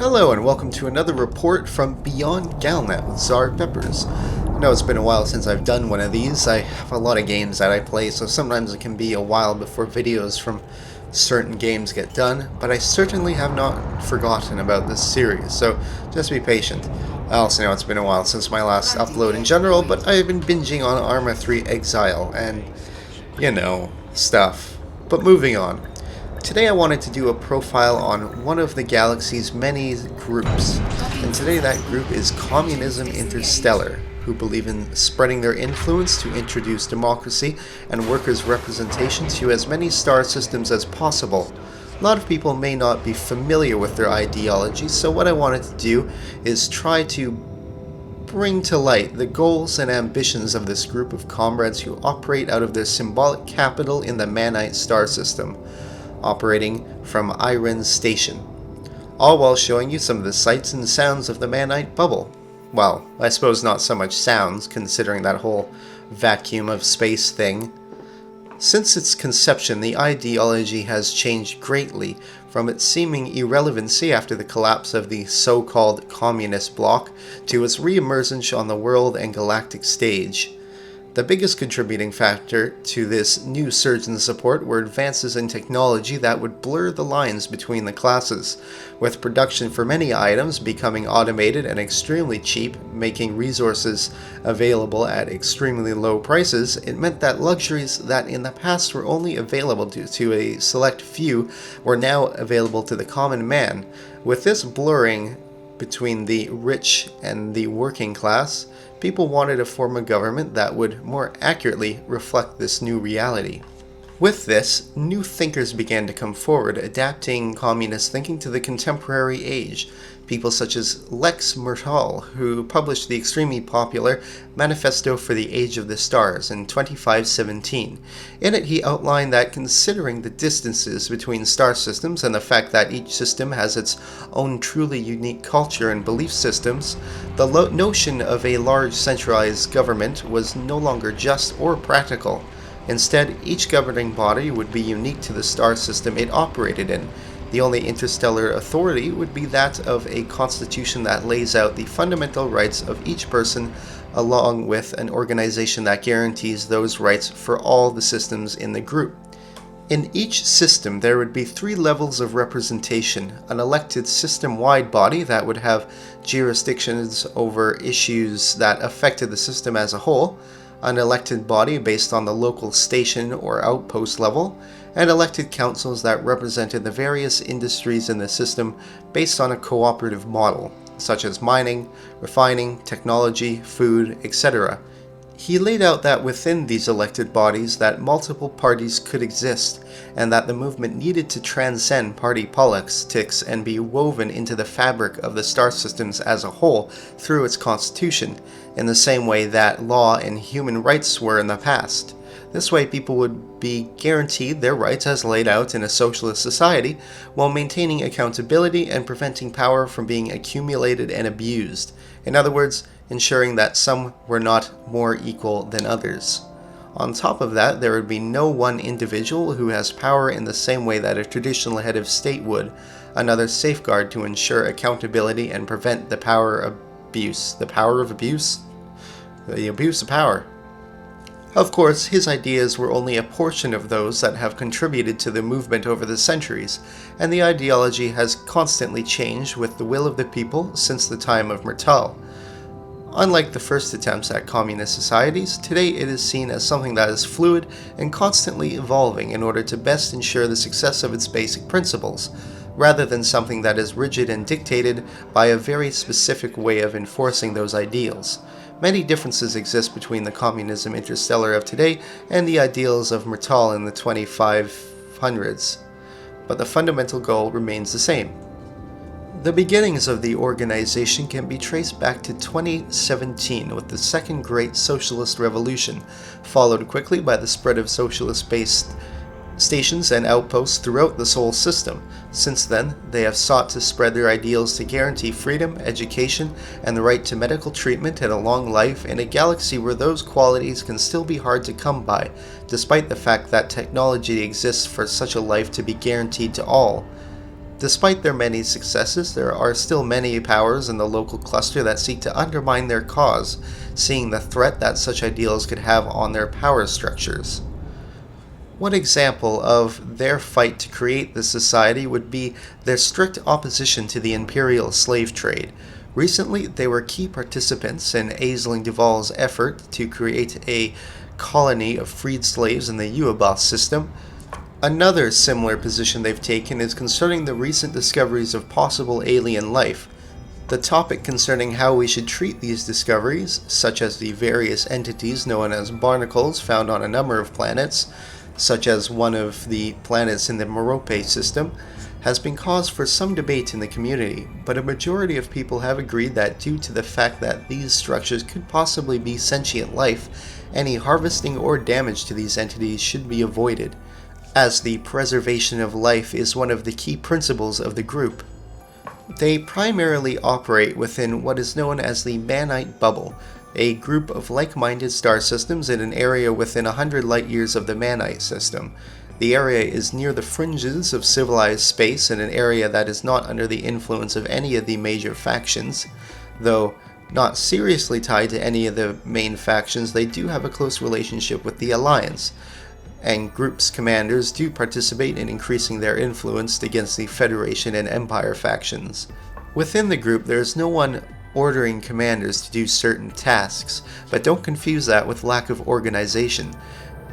Hello and welcome to another report from Beyond Galnet with Czar Peppers. I know it's been a while since I've done one of these. I have a lot of games that I play, so sometimes it can be a while before videos from certain games get done, but I certainly have not forgotten about this series, so just be patient. I also know it's been a while since my last upload in general, but I've been binging on Arma 3 Exile and, stuff. But moving on. Today I wanted to do a profile on one of the galaxy's many groups, and today that group is Communism Interstellar, who believe in spreading their influence to introduce democracy and workers' representation to as many star systems as possible. A lot of people may not be familiar with their ideology, so what I wanted to do is try to bring to light the goals and ambitions of this group of comrades who operate out of their symbolic capital in the Manite star system, operating from Iron Station, all while showing you some of the sights and sounds of the Manite bubble. Well, I suppose not so much sounds, considering that whole vacuum of space thing. Since its conception, the ideology has changed greatly, from its seeming irrelevancy after the collapse of the so-called communist bloc to its re-emergence on the world and galactic stage. The biggest contributing factor to this new surge in support were advances in technology that would blur the lines between the classes, with production for many items becoming automated and extremely cheap, making resources available at extremely low prices. It meant that luxuries that in the past were only available to a select few were now available to the common man. With this blurring between the rich and the working class, people wanted to form a government that would more accurately reflect this new reality. With this, new thinkers began to come forward, adapting communist thinking to the contemporary age. People such as Lex Mertal, who published the extremely popular Manifesto for the Age of the Stars in 2517. In it, he outlined that considering the distances between star systems and the fact that each system has its own truly unique culture and belief systems, the notion of a large centralized government was no longer just or practical. Instead, each governing body would be unique to the star system it operated in. The only interstellar authority would be that of a constitution that lays out the fundamental rights of each person, along with an organization that guarantees those rights for all the systems in the group. In each system, there would be 3 levels of representation: an elected system-wide body that would have jurisdictions over issues that affected the system as a whole, an elected body based on the local station or outpost level, and elected councils that represented the various industries in the system based on a cooperative model, such as mining, refining, technology, food, etc. He laid out that within these elected bodies that multiple parties could exist, and that the movement needed to transcend party politics and be woven into the fabric of the star systems as a whole through its constitution, in the same way that law and human rights were in the past. This way, people would be guaranteed their rights as laid out in a socialist society, while maintaining accountability and preventing power from being accumulated and abused. In other words, ensuring that some were not more equal than others. On top of that, there would be no one individual who has power in the same way that a traditional head of state would, another safeguard to ensure accountability and prevent the power of abuse. The power of abuse? The abuse of power. Of course, his ideas were only a portion of those that have contributed to the movement over the centuries, and the ideology has constantly changed with the will of the people since the time of Mertal. Unlike the first attempts at communist societies, today it is seen as something that is fluid and constantly evolving in order to best ensure the success of its basic principles, rather than something that is rigid and dictated by a very specific way of enforcing those ideals. Many differences exist between the Communism Interstellar of today and the ideals of Mertal in the 2500s, but the fundamental goal remains the same. The beginnings of the organization can be traced back to 2017 with the Second Great Socialist Revolution, followed quickly by the spread of socialist-based stations and outposts throughout the Sol system. Since then, they have sought to spread their ideals to guarantee freedom, education, and the right to medical treatment and a long life in a galaxy where those qualities can still be hard to come by, despite the fact that technology exists for such a life to be guaranteed to all. Despite their many successes, there are still many powers in the local cluster that seek to undermine their cause, seeing the threat that such ideals could have on their power structures. One example of their fight to create this society would be their strict opposition to the imperial slave trade. Recently, they were key participants in Aisling Duval's effort to create a colony of freed slaves in the Uabas system. Another similar position they've taken is concerning the recent discoveries of possible alien life. The topic concerning how we should treat these discoveries, such as the various entities known as barnacles found on a number of planets, such as one of the planets in the Merope system, has been cause for some debate in the community, but a majority of people have agreed that due to the fact that these structures could possibly be sentient life, any harvesting or damage to these entities should be avoided, as the preservation of life is one of the key principles of the group. They primarily operate within what is known as the Manite Bubble, a group of like-minded star systems in an area within 100 light-years of the Manite system. The area is near the fringes of civilized space in an area that is not under the influence of any of the major factions. Though not seriously tied to any of the main factions, they do have a close relationship with the Alliance, and group's commanders do participate in increasing their influence against the Federation and Empire factions. Within the group, there is no one ordering commanders to do certain tasks, but don't confuse that with lack of organization.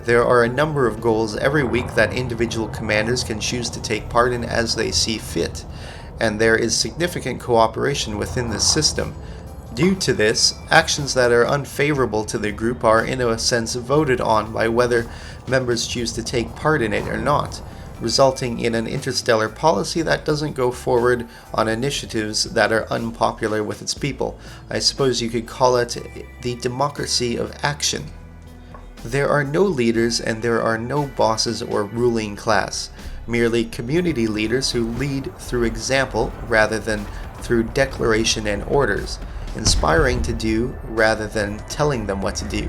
There are a number of goals every week that individual commanders can choose to take part in as they see fit, and there is significant cooperation within the system. Due to this, actions that are unfavorable to the group are in a sense voted on by whether members choose to take part in it or not, resulting in an interstellar policy that doesn't go forward on initiatives that are unpopular with its people. I suppose you could call it the democracy of action. There are no leaders and there are no bosses or ruling class, merely community leaders who lead through example rather than through declaration and orders, inspiring to do rather than telling them what to do.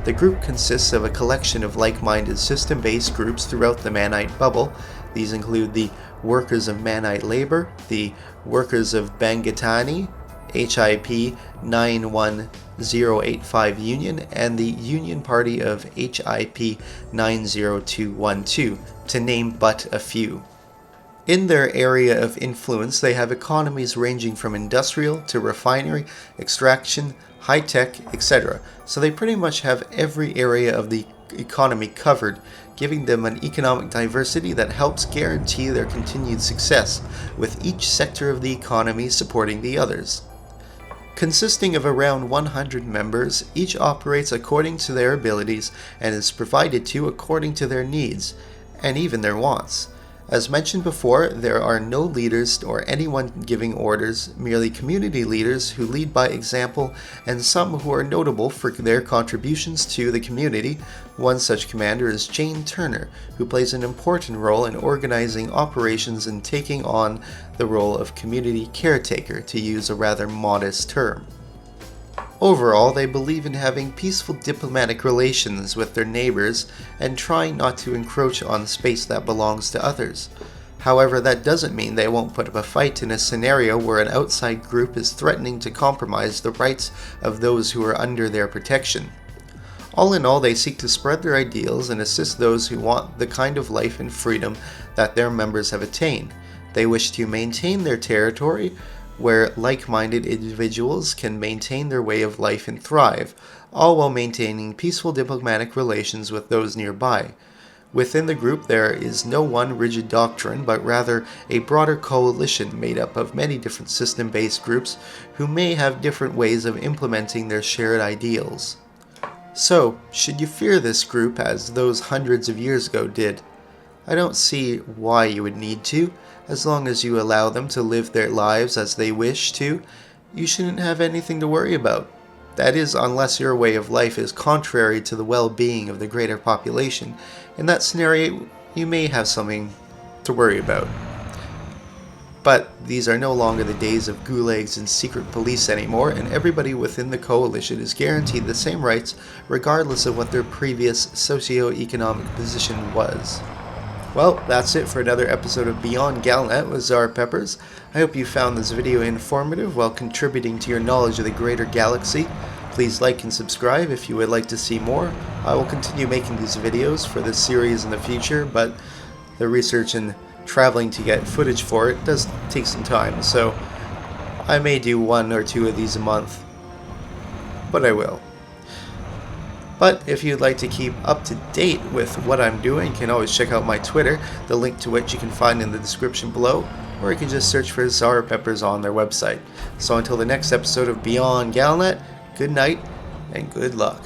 The group consists of a collection of like-minded system-based groups throughout the Manite Bubble. These include the Workers of Manite Labor, the Workers of Bangatani, HIP 91085 Union, and the Union Party of HIP 90212, to name but a few. In their area of influence, they have economies ranging from industrial to refinery, extraction, high-tech, etc. So they pretty much have every area of the economy covered, giving them an economic diversity that helps guarantee their continued success, with each sector of the economy supporting the others. Consisting of around 100 members, each operates according to their abilities and is provided to according to their needs, and even their wants. As mentioned before, there are no leaders or anyone giving orders, merely community leaders who lead by example, and some who are notable for their contributions to the community. One such commander is Jane Turner, who plays an important role in organizing operations and taking on the role of community caretaker, to use a rather modest term. Overall, they believe in having peaceful diplomatic relations with their neighbors and trying not to encroach on space that belongs to others. However, that doesn't mean they won't put up a fight in a scenario where an outside group is threatening to compromise the rights of those who are under their protection. All in all, they seek to spread their ideals and assist those who want the kind of life and freedom that their members have attained. They wish to maintain their territory, where like-minded individuals can maintain their way of life and thrive, all while maintaining peaceful diplomatic relations with those nearby. Within the group, there is no one rigid doctrine, but rather a broader coalition made up of many different system-based groups who may have different ways of implementing their shared ideals. So, should you fear this group as those hundreds of years ago did? I don't see why you would need to. As long as you allow them to live their lives as they wish to, you shouldn't have anything to worry about. That is, unless your way of life is contrary to the well-being of the greater population. In that scenario, you may have something to worry about. But these are no longer the days of gulags and secret police anymore, and everybody within the coalition is guaranteed the same rights regardless of what their previous socio-economic position was. Well, that's it for another episode of Beyond Galnet with Czar Peppers. I hope you found this video informative while contributing to your knowledge of the greater galaxy. Please like and subscribe if you would like to see more. I will continue making these videos for this series in the future, but the research and traveling to get footage for it does take some time, so I may do 1 or 2 of these a month, but I will. But if you'd like to keep up to date with what I'm doing, you can always check out my Twitter, the link to which you can find in the description below, or you can just search for Czar Peppers on their website. So until the next episode of Beyond Galnet, good night and good luck.